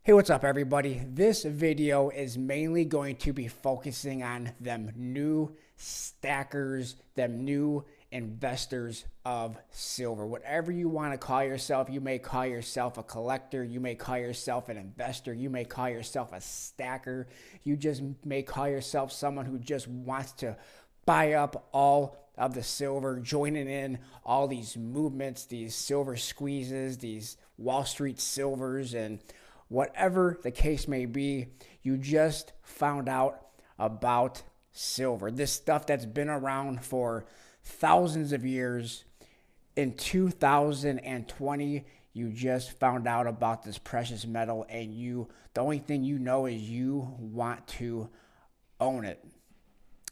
Hey, what's up, everybody? This video is mainly going to be focusing on them new stackers, them new investors of silver. Whatever you want to call yourself, you may call yourself a collector, you may call yourself an investor, you may call yourself a stacker, you just may call yourself someone who just wants to buy up all of the silver, joining in all these movements, these silver squeezes, these Wall Street silvers, and whatever the case may be, you just found out about silver. This stuff that's been around for thousands of years. In 2020, you just found out about this precious metal, and the only thing you know is you want to own it.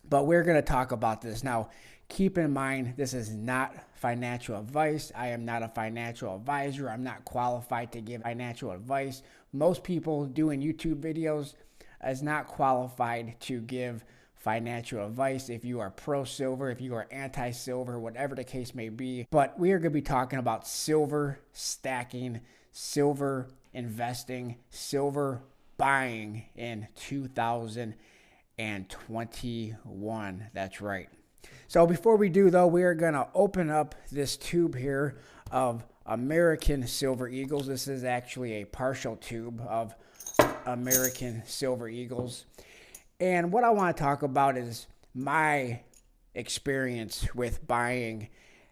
But we're going to talk about this. Now, keep in mind, this is not financial advice. I am not a financial advisor. I'm not qualified to give financial advice. Most people doing YouTube videos is not qualified to give financial advice. If you are pro-silver, if you are anti-silver, whatever the case may be. But we are going to be talking about silver stacking, silver investing, silver buying in 2021. That's right. So before we do, though, we are going to open up this tube here of American Silver Eagles. This is actually a partial tube of American Silver Eagles. And what I want to talk about is my experience with buying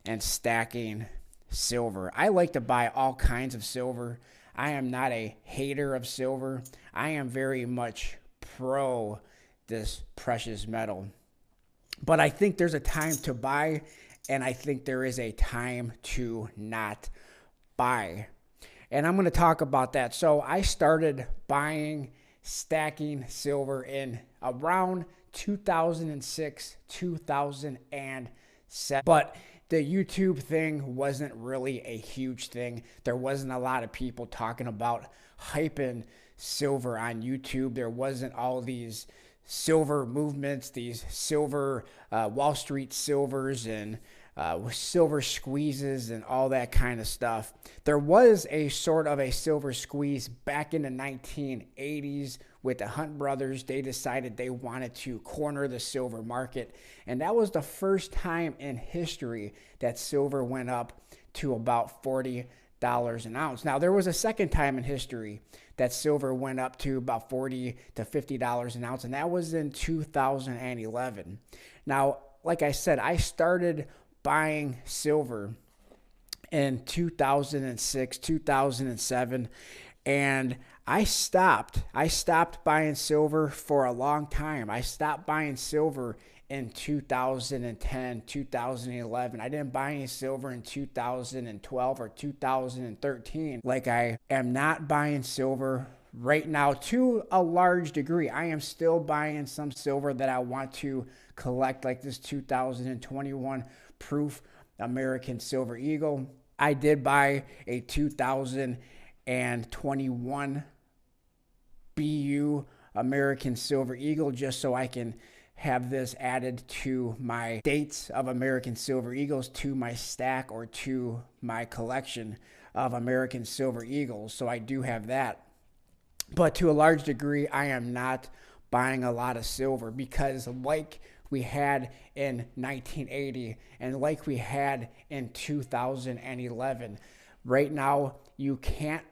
and stacking silver. I like to buy all kinds of silver. I am not a hater of silver. I am very much pro this precious metal. But I think there's a time to buy, and I think there is a time to not buy. And I'm going to talk about that. So I started buying, stacking silver in around 2006, 2007. But the YouTube thing wasn't really a huge thing. There wasn't a lot of people talking about hyping silver on YouTube. There wasn't all these silver movements, these silver Wall Street silvers and silver squeezes and all that kind of stuff. There was a sort of a silver squeeze back in the 1980s with the Hunt brothers. They decided they wanted to corner the silver market, and that was the first time in history that silver went up to about $40 an ounce. Now, there was a second time in history that silver went up to about $40 to $50 an ounce, and that was in 2011. Now, like I said, I started buying silver in 2006, 2007, and I stopped buying silver for a long time. I stopped buying silver in 2010, 2011. I didn't buy any silver in 2012 or 2013. Like, I am not buying silver right now to a large degree. I am still buying some silver that I want to collect, like this 2021 proof American Silver Eagle. I did buy a 2021 BU American Silver Eagle just so I can have this added to my dates of American Silver Eagles, to my stack, or to my collection of American Silver Eagles. So I do have that. But to a large degree, I am not buying a lot of silver because, like we had in 1980 and like we had in 2011, right now you can't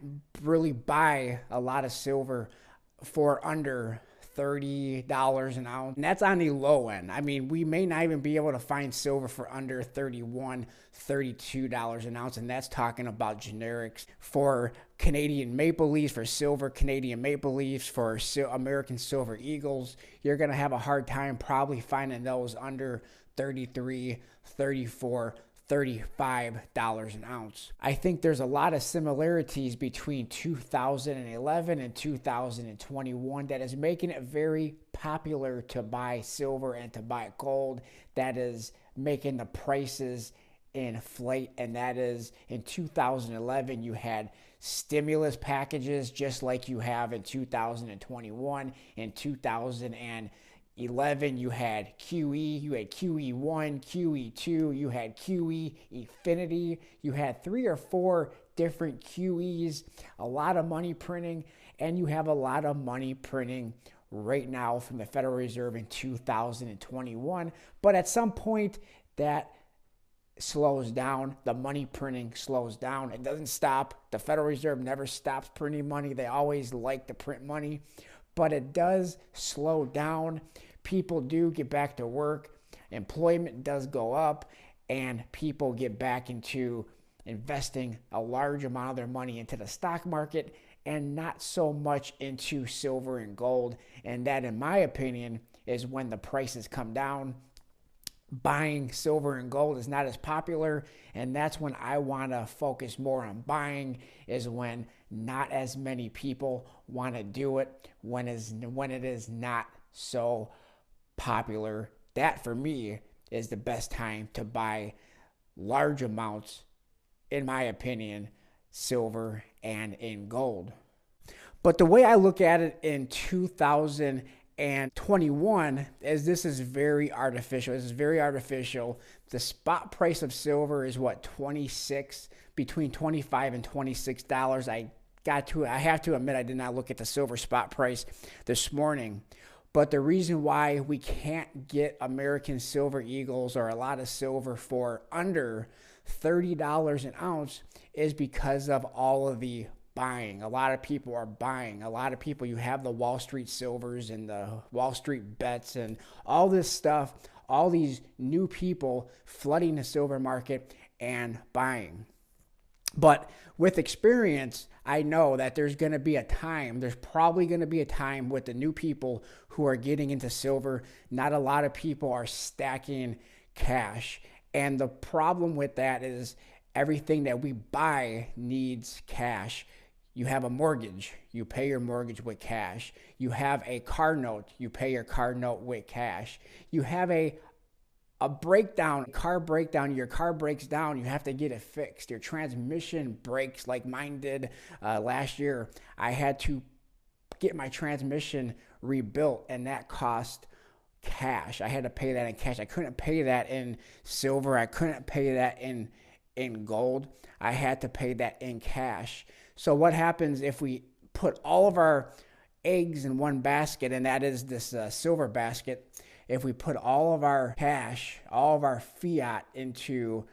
really buy a lot of silver for under $30 an ounce. And that's on the low end. I mean, we may not even be able to find silver for under $31, $32 an ounce. And that's talking about generics. For Canadian Maple Leafs, for silver Canadian Maple Leafs, for American Silver Eagles, you're going to have a hard time probably finding those under $33, $34, $35 an ounce. I think there's a lot of similarities between 2011 and 2021 that is making it very popular to buy silver and to buy gold. That is making the prices inflate, and that is in 2011 you had stimulus packages just like you have in 2021. In 2011, you had QE, you had QE1, QE2, you had QE Infinity, you had 3 or 4 different QEs, a lot of money printing, and you have a lot of money printing right now from the Federal Reserve in 2021. But at some point, that slows down. The money printing slows down. It doesn't stop. The Federal Reserve never stops printing money. They always like to print money, but it does slow down. People do get back to work. Employment does go up, and people get back into investing a large amount of their money into the stock market and not so much into silver and gold. And that, in my opinion, is when the prices come down. Buying silver and gold is not as popular, and that's when I want to focus more on buying, is when not as many people want to do it, when it is not so popular. That, for me, is the best time to buy large amounts, in my opinion, silver and in gold. But the way I look at it in 2021 is this is very artificial. This is very artificial. The spot price of silver is what, between $25 and $26. I have to admit, I did not look at the silver spot price this morning. But the reason why we can't get American Silver Eagles or a lot of silver for under $30 an ounce is because of all of the buying. A lot of people are buying. A lot of people, you have the Wall Street Silvers and the Wall Street Bets and all this stuff, all these new people flooding the silver market and buying. But with experience, I know that there's probably going to be a time with the new people who are getting into silver. Not a lot of people are stacking cash. And the problem with that is everything that we buy needs cash. You have a mortgage, you pay your mortgage with cash. You have a car note, you pay your car note with cash. You have a car breakdown, your car breaks down, you have to get it fixed. Your transmission breaks like mine did last year. I had to get my transmission rebuilt, and that cost cash. I had to pay that in cash. I couldn't pay that in silver. I couldn't pay that in gold. I had to pay that in cash. So what happens if we put all of our eggs in one basket, and that is this silver basket? If we put all of our cash, all of our fiat into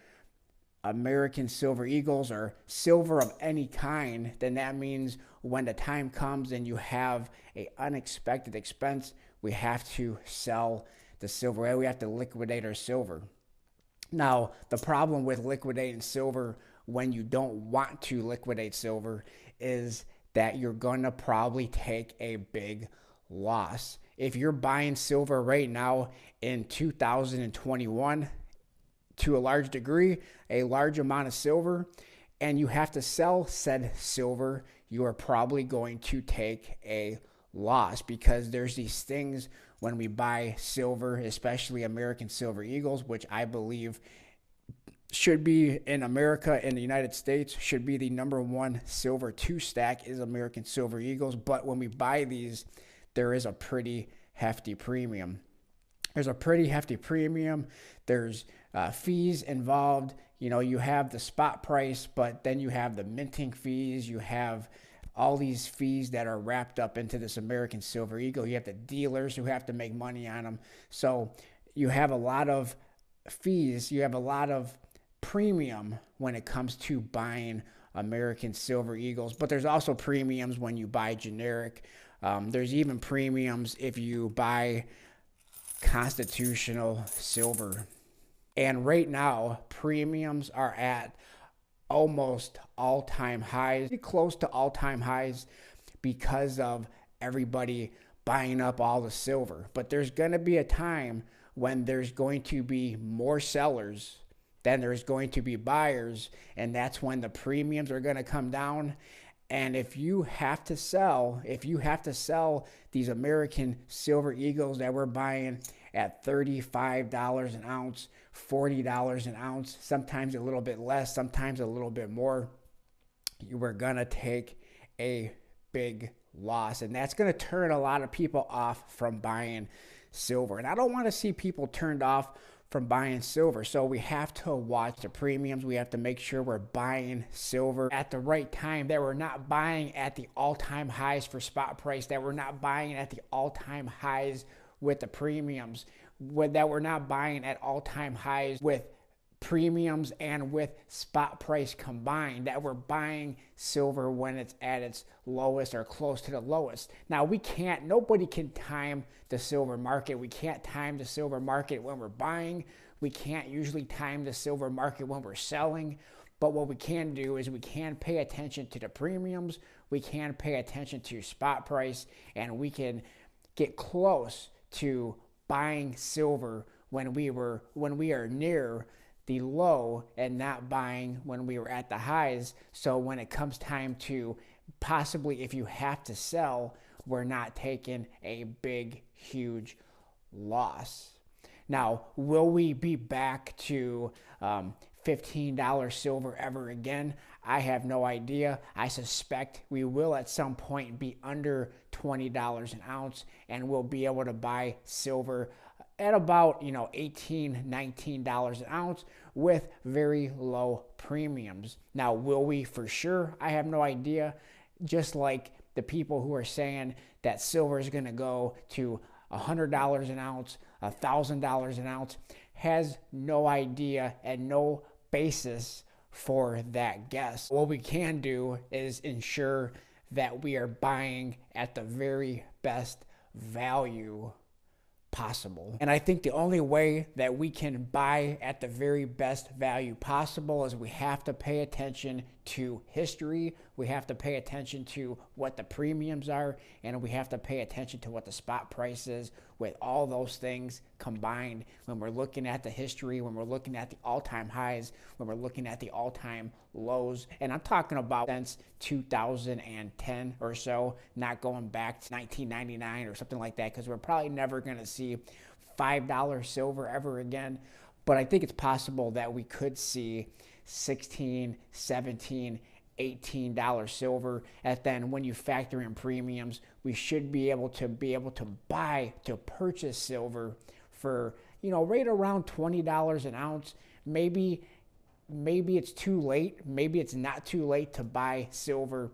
American Silver Eagles or silver of any kind, then that means when the time comes and you have an unexpected expense, we have to sell the silver. We have to liquidate our silver. Now, the problem with liquidating silver when you don't want to liquidate silver is that you're going to probably take a big loss. If you're buying silver right now in 2021, to a large degree, a large amount of silver, and you have to sell said silver, you are probably going to take a loss, because there's these things when we buy silver, especially American Silver Eagles, which I believe should be in America, in the United States, should be the number one silver two stack is American Silver Eagles. But when we buy these, there is a pretty hefty premium. There's fees involved. You know, you have the spot price, but then you have the minting fees. You have all these fees that are wrapped up into this American Silver Eagle. You have the dealers who have to make money on them. So you have a lot of fees. You have a lot of premium when it comes to buying American Silver Eagles. But there's also premiums when you buy generic. There's even premiums if you buy constitutional silver. And right now, premiums are at almost all-time highs, pretty close to all-time highs, because of everybody buying up all the silver. But there's going to be a time when there's going to be more sellers than there's going to be buyers, and that's when the premiums are going to come down. And if you have to sell these American Silver Eagles that we're buying at $35 an ounce, $40 an ounce, sometimes a little bit less, sometimes a little bit more, you are going to take a big loss. And that's going to turn a lot of people off from buying silver. And I don't want to see people turned off from buying silver. So we have to watch the premiums. We have to make sure we're buying silver at the right time, that we're not buying at the all-time highs for spot price, that we're not buying at the all-time highs with the premiums, that we're not buying at all-time highs with premiums and with spot price combined, that we're buying silver when it's at its lowest or close to the lowest. Now, nobody can time the silver market. We can't time the silver market when we're buying. We can't usually time the silver market when we're selling. But what we can do is we can pay attention to the premiums, we can pay attention to spot price, and we can get close to buying silver when we are near the low and not buying when we were at the highs. So when it comes time to possibly, if you have to sell, we're not taking a big, huge loss. Now, will we be back to $15 silver ever again? I have no idea. I suspect we will at some point be under $20 an ounce, and we'll be able to buy silver at about, $18, $19 an ounce with very low premiums. Now, will we for sure? I have no idea. Just like the people who are saying that silver is going to go to $100 an ounce, $1,000 an ounce, has no idea and no basis for that guess. What we can do is ensure that we are buying at the very best value possible. And I think the only way that we can buy at the very best value possible is we have to pay attention to history, we have to pay attention to what the premiums are, and we have to pay attention to what the spot price is. With all those things combined, when we're looking at the history, when we're looking at the all-time highs, when we're looking at the all-time lows, and I'm talking about since 2010 or so, not going back to 1999 or something like that, because we're probably never going to see $5 silver ever again. But I think it's possible that we could see $16, $17, $18 silver. And then when you factor in premiums, we should be able to purchase silver for, right around $20 an ounce. Maybe it's too late. Maybe it's not too late to buy silver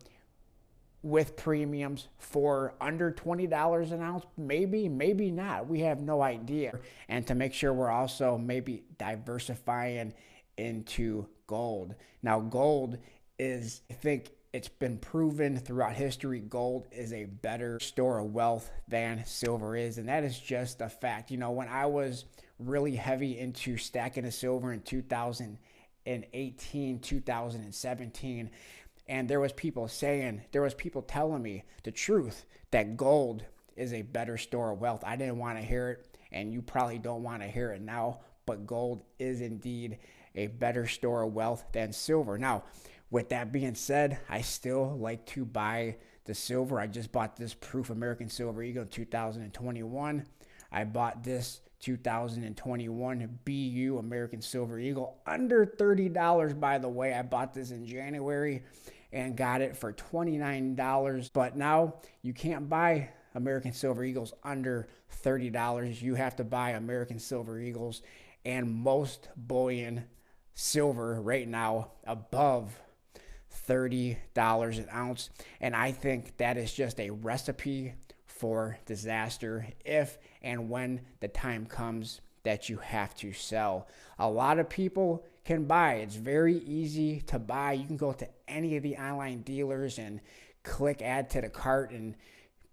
with premiums for under $20 an ounce. Maybe not. We have no idea. And to make sure we're also maybe diversifying into gold. Now, gold is, I think it's been proven throughout history, gold is a better store of wealth than silver is. And that is just a fact. When I was really heavy into stacking the silver in 2018, 2017, and there was people telling me the truth that gold is a better store of wealth. I didn't want to hear it, and you probably don't want to hear it now, but gold is indeed a better store of wealth than silver. Now, with that being said, I still like to buy the silver. I just bought this Proof American Silver Eagle in 2021. I bought this 2021 BU American Silver Eagle under $30, by the way. I bought this in January and got it for $29. But now you can't buy American Silver Eagles under $30. You have to buy American Silver Eagles and most bullion silver right now above $30 an ounce. And I think that is just a recipe for disaster if and when the time comes that you have to sell. A lot of people can buy. It's very easy to buy. You can go to any of the online dealers and click add to the cart and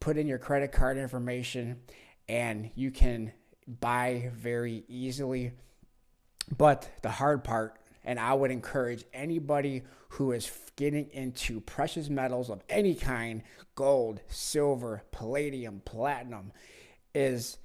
put in your credit card information, and you can buy very easily. But the hard part, and I would encourage anybody who is getting into precious metals of any kind, gold, silver, palladium, platinum, is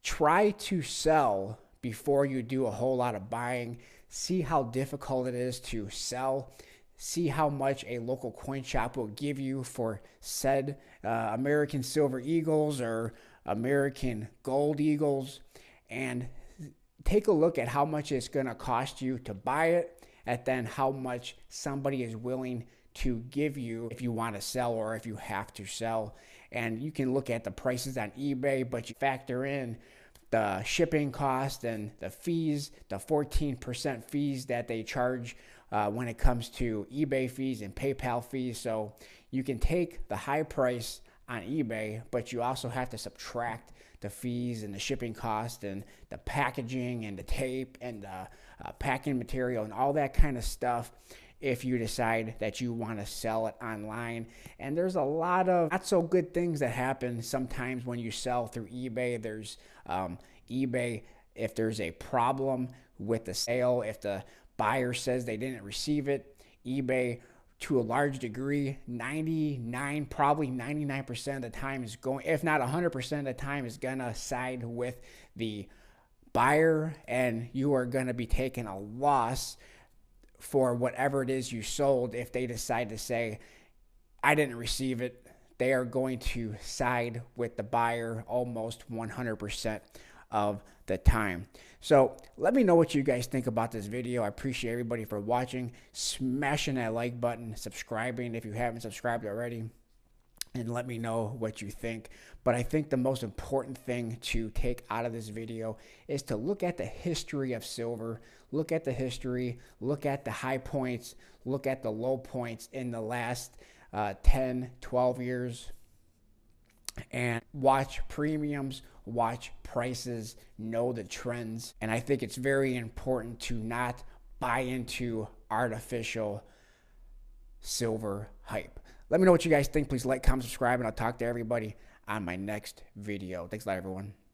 try to sell before you do a whole lot of buying. See how difficult it is to sell. See how much a local coin shop will give you for said American Silver Eagles or American Gold Eagles, and take a look at how much it's going to cost you to buy it, and then how much somebody is willing to give you if you want to sell or if you have to sell. And you can look at the prices on eBay, but you factor in the shipping cost and the fees, the 14% fees that they charge when it comes to eBay fees and PayPal fees. So you can take the high price on eBay, but you also have to subtract the fees and the shipping cost and the packaging and the tape and the packing material and all that kind of stuff if you decide that you want to sell it online. And there's a lot of not so good things that happen sometimes when you sell through eBay. There's eBay, if there's a problem with the sale, if the buyer says they didn't receive it, eBay, to a large degree, 99% of the time is going, if not 100% of the time, is gonna side with the buyer, and you are gonna be taking a loss for whatever it is you sold. If they decide to say, I didn't receive it, they are going to side with the buyer almost 100% of the time. So let me know what you guys think about this video. I appreciate everybody for watching, smashing that like button, subscribing if you haven't subscribed already, and let me know what you think. But I think the most important thing to take out of this video is to look at the history of silver, look at the history, look at the high points, look at the low points in the last 10, 12 years, and watch premiums, watch prices, know the trends. And I think it's very important to not buy into artificial silver hype. Let me know what you guys think. Please like, comment, subscribe, and I'll talk to everybody on my next video. Thanks a lot, everyone.